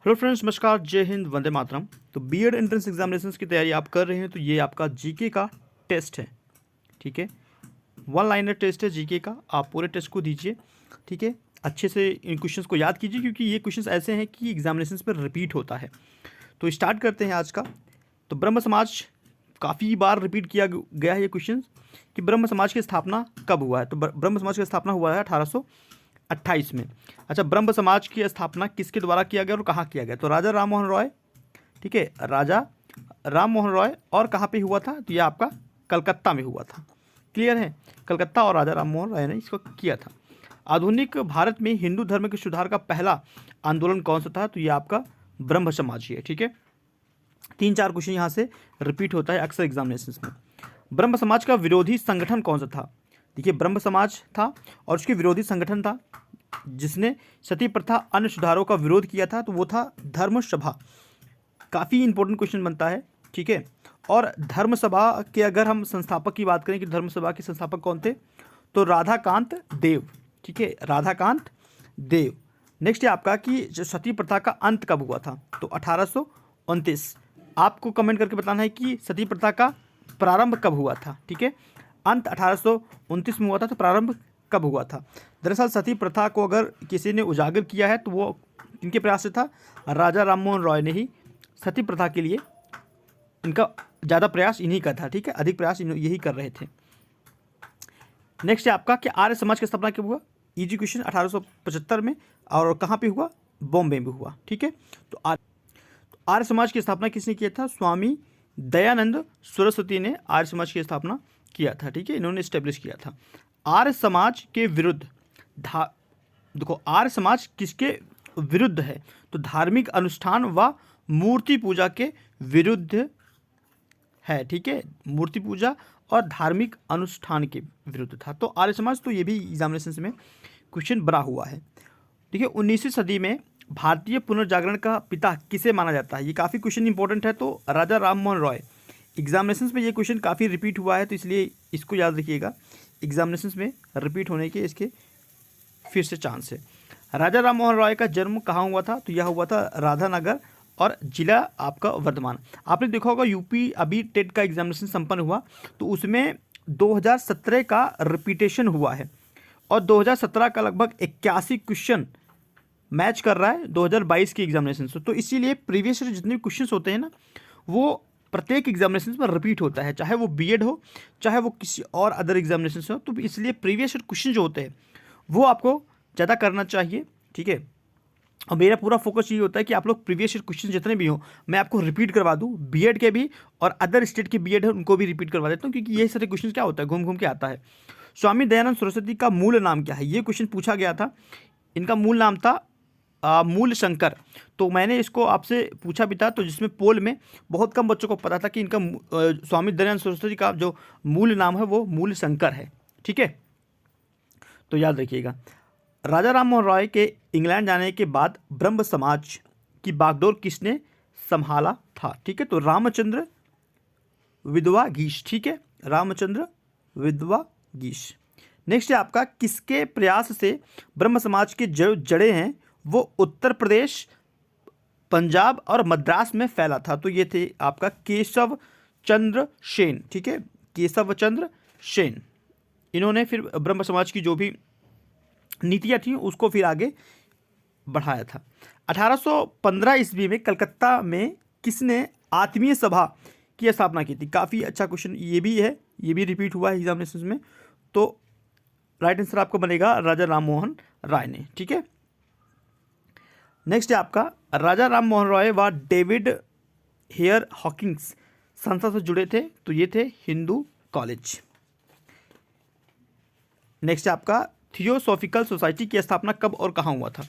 Hello friends, नमस्कार, जय हिंद, वंदे मातरम। तो बीएड एंट्रेंस एग्जामिनेशंस की तैयारी आप कर रहे हैं तो ये आपका जीके का टेस्ट है। ठीक है, वन लाइनर टेस्ट है जीके का। आप पूरे टेस्ट को दीजिए। ठीक है, अच्छे से इन क्वेश्चंस को याद कीजिए क्योंकि ये क्वेश्चंस ऐसे हैं कि एग्जामिनेशंस पर रिपीट होता है। तो स्टार्ट करते हैं आज का। तो ब्रह्म समाज काफ़ी बार रिपीट किया गया है ये क्वेश्चन कि ब्रह्म समाज की स्थापना कब हुआ है। तो ब्रह्म समाज की स्थापना हुआ है 1828 में। अच्छा, ब्रह्म समाज की स्थापना किसके द्वारा किया गया और कहाँ किया गया? तो राजा राम मोहन रॉय। ठीक है, राजा राम मोहन रॉय। और कहाँ पे हुआ था? तो यह आपका कलकत्ता में हुआ था। क्लियर है, कलकत्ता और राजा राम मोहन रॉय ने इसको किया था। आधुनिक भारत में हिंदू धर्म के सुधार का पहला आंदोलन कौन सा था? तो यह आपका ब्रह्म समाज ही है। ठीक है, 3-4 क्वेश्चन यहाँ से रिपीट होता है अक्सर एग्जामिनेशन में। ब्रह्म समाज का विरोधी संगठन कौन सा था? देखिए, ब्रह्म समाज था और उसके विरोधी संगठन था जिसने सती प्रथा अन्य सुधारों का विरोध किया था, तो वो था धर्म सभा। काफ़ी इंपॉर्टेंट क्वेश्चन बनता है। ठीक है, और धर्म सभा के अगर हम संस्थापक की बात करें कि धर्म सभा के संस्थापक कौन थे, तो राधाकांत देव। ठीक है, राधाकांत देव। नेक्स्ट है आपका कि जो सती प्रथा का अंत कब हुआ था? तो 1829। आपको कमेंट करके बताना है कि सती प्रथा का प्रारंभ कब हुआ था। ठीक है, अंत 1829 में हुआ था, तो प्रारंभ कब हुआ था? दरअसल सती प्रथा को अगर किसी ने उजागर किया है तो वो इनके प्रयास से था, राजा राम मोहन रॉय ने ही सती प्रथा के लिए इनका ज़्यादा प्रयास इन्हीं का था। ठीक है, अधिक प्रयास यही कर रहे थे। नेक्स्ट है आपका कि आर्य समाज की स्थापना कब हुआ? इजी क्वेश्चन, 1875 में। और कहाँ पे हुआ? बॉम्बे में हुआ। ठीक है, तो आर्य समाज की स्थापना किसने किया था? स्वामी दयानंद सरस्वती ने आर्य समाज की स्थापना किया था। ठीक है, इन्होंने स्टेब्लिश किया था। आर्य समाज के विरुद्ध देखो, आर्य समाज किसके विरुद्ध है? तो धार्मिक अनुष्ठान व मूर्ति पूजा के विरुद्ध है। ठीक है, मूर्ति पूजा और धार्मिक अनुष्ठान के विरुद्ध था। तो आर्य समाज, तो ये भी एग्जामिनेशन में क्वेश्चन बना हुआ है। ठीक है, 19वीं सदी में भारतीय पुनर्जागरण का पिता किसे माना जाता है? ये काफ़ी क्वेश्चन इंपॉर्टेंट है। तो राजा राम मोहन रॉय। एग्जामिनेशंस में ये क्वेश्चन काफ़ी रिपीट हुआ है, तो इसलिए इसको याद रखिएगा। एग्जामिनेशंस में रिपीट होने के इसके फिर से चांस है। राजा राम मोहन रॉय का जन्म कहाँ हुआ था? तो यह हुआ था राधानगर और जिला आपका वर्धमान। आपने देखा होगा यूपी अभी टेट का एग्जामिनेशन संपन्न हुआ, तो उसमें 2017 का रिपीटेशन हुआ है और 2017 का लगभग 81 क्वेश्चन मैच कर रहा है 2022 के एग्जामिनेशन से। तो इसीलिए प्रीवियस ईयर जितने क्वेश्चन होते हैं ना, वो प्रत्येक एग्जामिनेशन पर रिपीट होता है, चाहे वो बीएड हो चाहे वो किसी और अदर एग्जामिनेशन हो। तो इसलिए प्रीवियस ईयर क्वेश्चन जो होते हैं वो आपको ज़्यादा करना चाहिए। ठीक है, और मेरा पूरा फोकस ये होता है कि आप लोग प्रीवियस ईयर क्वेश्चन जितने भी हो मैं आपको रिपीट करवा दूँ, बीएड के भी और अदर स्टेट के बीएड है उनको भी रिपीट करवा देता हूँ, क्योंकि ये सारे क्वेश्चन क्या होता है, घूम घूम के आता है। स्वामी दयानंद सरस्वती का मूल नाम क्या है? ये क्वेश्चन पूछा गया था। इनका मूल नाम था मूल शंकर। तो मैंने इसको आपसे पूछा भी था, तो जिसमें पोल में बहुत कम बच्चों को पता था कि इनका स्वामी दयानंद सरस्वती का जो मूल नाम है वो मूल शंकर है। ठीक है, तो याद रखिएगा। राजा राम मोहन रॉय के इंग्लैंड जाने के बाद ब्रह्म समाज की बागडोर किसने संभाला था? ठीक है, तो रामचंद्र विधवा गीश। ठीक है, रामचंद्र विधवा गीश। नेक्स्ट है आपका किसके प्रयास से ब्रह्म समाज के जो जड़ें हैं वो उत्तर प्रदेश, पंजाब और मद्रास में फैला था? तो ये थे आपका केशव चंद्र सेन। ठीक है, केशव चंद्र सेन। इन्होंने फिर ब्रह्म समाज की जो भी नीतियाँ थी उसको फिर आगे बढ़ाया था। 1815 ईस्वी में कलकत्ता में किसने आत्मीय सभा की स्थापना की थी? काफ़ी अच्छा क्वेश्चन ये भी है, ये भी रिपीट हुआ है एग्जामिनेशन में। तो राइट आंसर आपका बनेगा राजा राम मोहन राय ने। ठीक है, नेक्स्ट है आपका राजा राम मोहन रॉय व डेविड हेयर हॉकिंग्स संस्था से जुड़े थे? तो ये थे हिंदू कॉलेज। नेक्स्ट है आपका थियोसॉफिकल सोसाइटी की स्थापना कब और कहाँ हुआ था?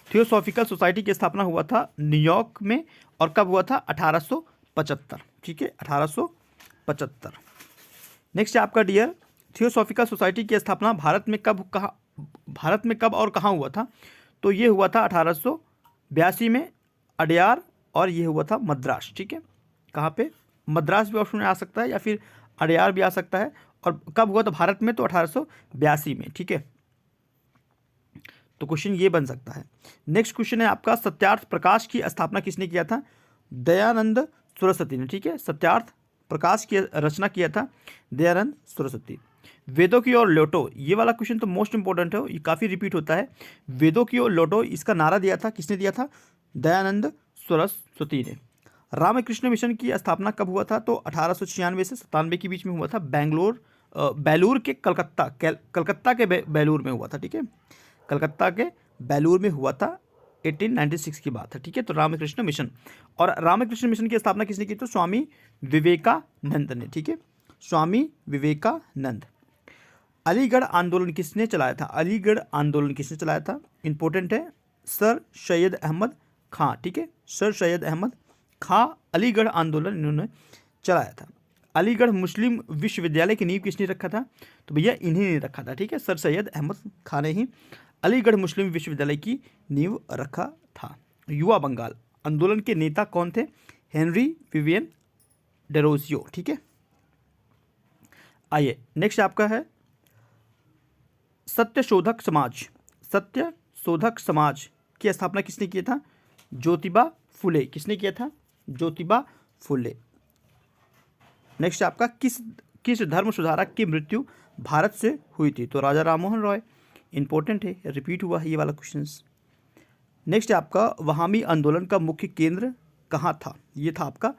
थियोसॉफिकल सोसाइटी की स्थापना हुआ था न्यूयॉर्क में। और कब हुआ था? 1875। ठीक है, 1875। नेक्स्ट है आपका डियर थियोसॉफिकल सोसाइटी की स्थापना भारत में कब और कहाँ हुआ था? तो ये हुआ था 1882 में अडयार, और ये हुआ था मद्रास। ठीक है, कहाँ पे? मद्रास भी ऑप्शन में आ सकता है या फिर अडयार भी आ सकता है। और कब हुआ था भारत में? तो 1882 में। ठीक है, तो क्वेश्चन ये बन सकता है। नेक्स्ट क्वेश्चन है आपका, सत्यार्थ प्रकाश की स्थापना किसने किया था? दयानंद सरस्वती ने। ठीक है, सत्यार्थ प्रकाश की रचना किया था दयानंद सरस्वती। वेदों की ओर लौटो, ये वाला क्वेश्चन तो मोस्ट इंपॉर्टेंट है, ये काफ़ी रिपीट होता है। वेदों की ओर लौटो, इसका नारा दिया था, किसने दिया था? दयानंद सरस्वती ने। रामकृष्ण मिशन की स्थापना कब हुआ था? तो 1896 से 97 के बीच में हुआ था। बेलूर के कलकत्ता के बेलूर में हुआ था। ठीक है, कलकत्ता के बेलूर में हुआ था, 1896 की बात है। ठीक है, तो रामकृष्ण मिशन, और रामकृष्ण मिशन की स्थापना किसने की? तो स्वामी विवेकानंद ने। ठीक है, स्वामी विवेकानंद। अलीगढ़ आंदोलन किसने चलाया था? अलीगढ़ आंदोलन किसने चलाया था? इंपॉर्टेंट है, सर सैयद अहमद खां। ठीक है, सर सैयद अहमद खां अलीगढ़ आंदोलन इन्होंने चलाया था। अलीगढ़ मुस्लिम विश्वविद्यालय की नींव किसने रखा था? तो भैया इन्हीं ने रखा था। ठीक है, सर सैयद अहमद खां ने ही अलीगढ़ मुस्लिम विश्वविद्यालय की नींव रखा था। युवा बंगाल आंदोलन के नेता कौन थे? Henry Vivian Derozio. ठीक है, आइए नेक्स्ट आपका है सत्यशोधक समाज। सत्यशोधक समाज की स्थापना किसने किया था? ज्योतिबा फुले। किसने किया था? ज्योतिबा फुले। नेक्स्ट आपका, किस धर्म सुधारक की मृत्यु भारत से हुई थी? तो राजा राममोहन रॉय। इंपॉर्टेंट है, रिपीट हुआ है ये वाला क्वेश्चन। नेक्स्ट आपका, वहामी आंदोलन का मुख्य केंद्र कहाँ था? ये था आपका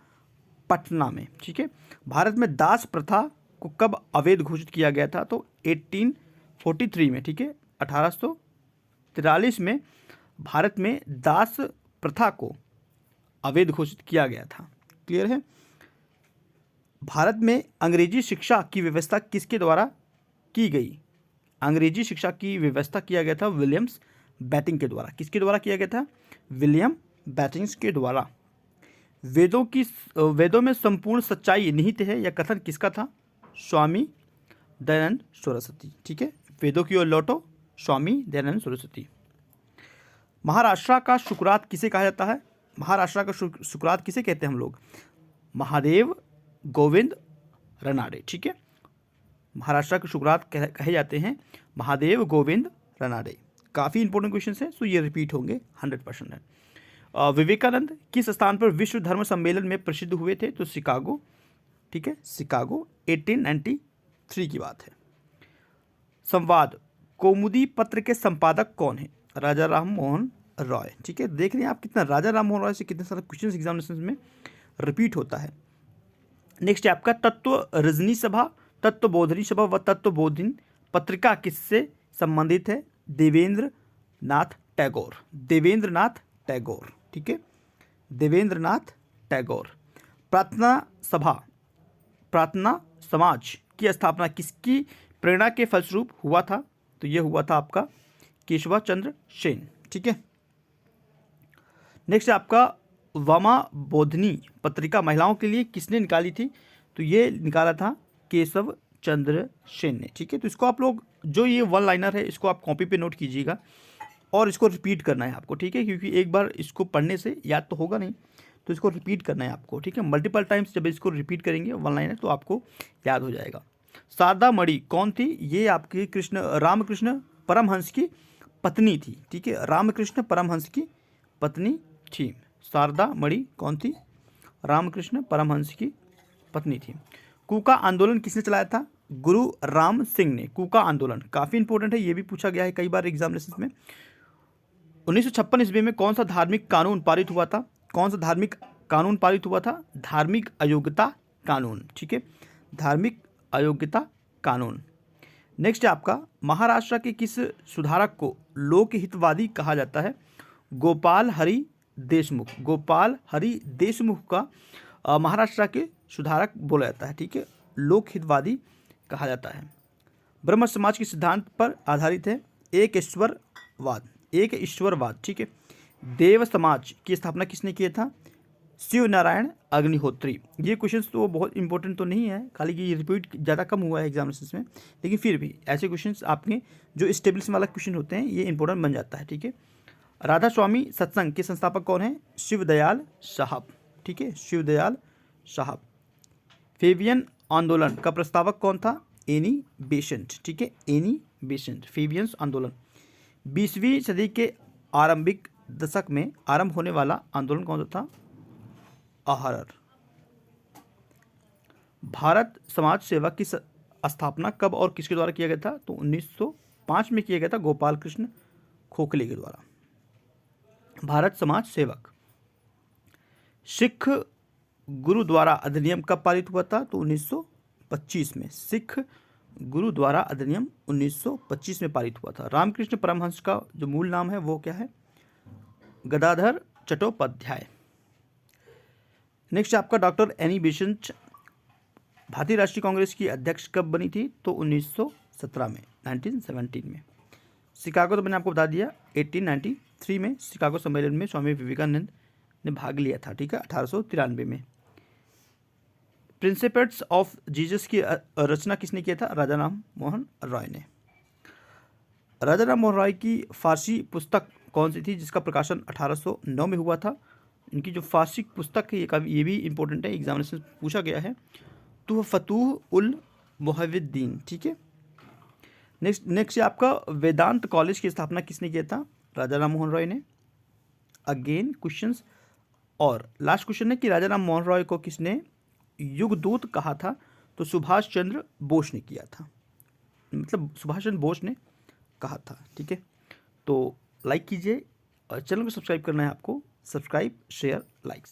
पटना में। ठीक है, भारत में दास प्रथा को कब अवैध घोषित किया गया था? तो 1843 में। ठीक है, 1843 में भारत में दास प्रथा को अवैध घोषित किया गया था। क्लियर है? भारत में अंग्रेजी शिक्षा की व्यवस्था किसके द्वारा की गई? अंग्रेजी शिक्षा की व्यवस्था किया गया था विलियम्स बैटिंग के द्वारा। किसके द्वारा किया गया था? विलियम बैटिंग्स के द्वारा। वेदों में संपूर्ण सच्चाई निहित है, यह कथन किसका था? स्वामी दयानंद सरस्वती। ठीक है, वेदों की ओर लौटो, स्वामी दयानंद सरस्वती। महाराष्ट्र का शुक्रात किसे कहा जाता है? महाराष्ट्र का शुक्रात किसे कहते हैं हम लोग? महादेव गोविंद रनाडे। ठीक है, महाराष्ट्र के शुक्रात कहे जाते हैं महादेव गोविंद रनाडे। काफ़ी इंपॉर्टेंट क्वेश्चन है, सो ये रिपीट होंगे 100% है। विवेकानंद किस स्थान पर विश्व धर्म सम्मेलन में प्रसिद्ध हुए थे? तो शिकागो। ठीक है, शिकागो 1893 की बात है। संवाद कौमुदी पत्र के संपादक कौन है? राजा राममोहन रॉय। ठीक है, देख रहे हैं आप कितना राजा राममोहन रॉय से कितने सारे क्वेश्चन एग्जामिनेशन में रिपीट होता है। नेक्स्ट है आपका, तत्व रजनी सभा, तत्वबोधिनी सभा व तत्वबोधिनी पत्रिका किससे संबंधित है? देवेंद्र नाथ टैगोर। देवेंद्र नाथ टैगोर। ठीक है, देवेंद्र नाथ टैगोर। प्रार्थना सभा, प्रार्थना समाज की स्थापना किसकी प्रेरणा के फलस्वरूप हुआ था? तो यह हुआ था आपका केशव चंद्र सेन। ठीक है, नेक्स्ट है आपका, वामा बोधनी पत्रिका महिलाओं के लिए किसने निकाली थी? तो ये निकाला था केशव चंद्र सेन ने। ठीक है, तो इसको आप लोग, जो ये वन लाइनर है, इसको आप कॉपी पे नोट कीजिएगा और इसको रिपीट करना है आपको। ठीक है, क्योंकि एक बार इसको पढ़ने से याद तो होगा नहीं, तो इसको रिपीट करना है आपको। ठीक है, मल्टीपल टाइम्स जब इसको रिपीट करेंगे वन लाइनर तो आपको याद हो जाएगा। शारदा मणि कौन थी? ये आपकी रामकृष्ण परमहंस की पत्नी थी। ठीक है, रामकृष्ण परमहंस की पत्नी थी। शारदा मणि कौन थी? रामकृष्ण परमहंस की पत्नी थी। कूका आंदोलन किसने चलाया था? गुरु राम सिंह ने। कूका आंदोलन काफ़ी इंपॉर्टेंट है, ये भी पूछा गया है कई बार एग्जामिनेशन में। 1956 ईस्वी में कौन सा धार्मिक कानून पारित हुआ था? कौन सा धार्मिक कानून पारित हुआ था? धार्मिक अयोग्यता कानून। ठीक है, धार्मिक अयोग्यता कानून। नेक्स्ट है आपका, महाराष्ट्र के किस सुधारक को लोकहितवादी कहा जाता है? गोपाल हरि देशमुख। गोपाल हरि देशमुख का महाराष्ट्र के सुधारक बोला जाता है। ठीक है, लोकहितवादी कहा जाता है। ब्रह्म समाज के सिद्धांत पर आधारित है एक ईश्वरवाद। एक ईश्वरवाद। ठीक है, देव समाज की स्थापना किसने किया था? शिव नारायण अग्निहोत्री। ये क्वेश्चंस तो बहुत इंपॉर्टेंट तो नहीं है, खाली ये रिपीट ज़्यादा कम हुआ है एग्जामिनेशन में, लेकिन फिर भी ऐसे क्वेश्चंस आपके जो एस्टेब्लिश वाला क्वेश्चन होते हैं ये इंपॉर्टेंट बन जाता है। ठीक है, राधा स्वामी सत्संग के संस्थापक कौन है? शिवदयाल साहब। ठीक है, शिवदयाल साहब। फेबियन आंदोलन का प्रस्तावक कौन था? Annie Besant. ठीक है, एनी बेसेंट। फेबियंस आंदोलन। 20वीं सदी के आरंभिक दशक में आरंभ होने वाला आंदोलन कौन सा था? अहरर। भारत समाज सेवा की स्थापना कब और किसके द्वारा किया गया था? तो 1905 में किया गया था, गोपाल कृष्ण खोखले के द्वारा। भारत समाज सेवक। सिख गुरुद्वारा अधिनियम कब पारित हुआ था? तो 1925 में। सिख गुरुद्वारा अधिनियम 1925 में पारित हुआ था। रामकृष्ण परमहंस का जो मूल नाम है वो क्या है? गदाधर चट्टोपाध्याय। नेक्स्ट आपका डॉक्टर एनी बेसेंट भारतीय राष्ट्रीय कांग्रेस की अध्यक्ष कब बनी थी? तो 1917 में, 1917 में। शिकागो तो मैंने आपको बता दिया, 1893 में शिकागो सम्मेलन में स्वामी विवेकानंद ने भाग लिया था, ठीक है, 1893 में। प्रिंसिपल्स ऑफ जीसस की रचना किसने किया था? राजा राम मोहन रॉय ने। राजा राम मोहन रॉय की फारसी पुस्तक कौन सी थी जिसका प्रकाशन 1809 में हुआ था? इनकी जो फारसी पुस्तक है ये भी इंपॉर्टेंट है, एग्जामिनेशन पूछा गया है, तो फतूह उल मुहिद्दीन, ठीक है। नेक्स्ट आपका वेदांत कॉलेज की स्थापना किसने किया था? राजा राम मोहन रॉय ने। Again questions. और लास्ट क्वेश्चन है कि राजा राम मोहन रॉय को किसने युगदूत कहा था? तो सुभाष चंद्र बोस ने किया था, मतलब सुभाष चंद्र बोस ने कहा था, ठीक है। तो लाइक कीजिए और चैनल को सब्सक्राइब करना है आपको, सब्सक्राइब शेयर लाइक्स।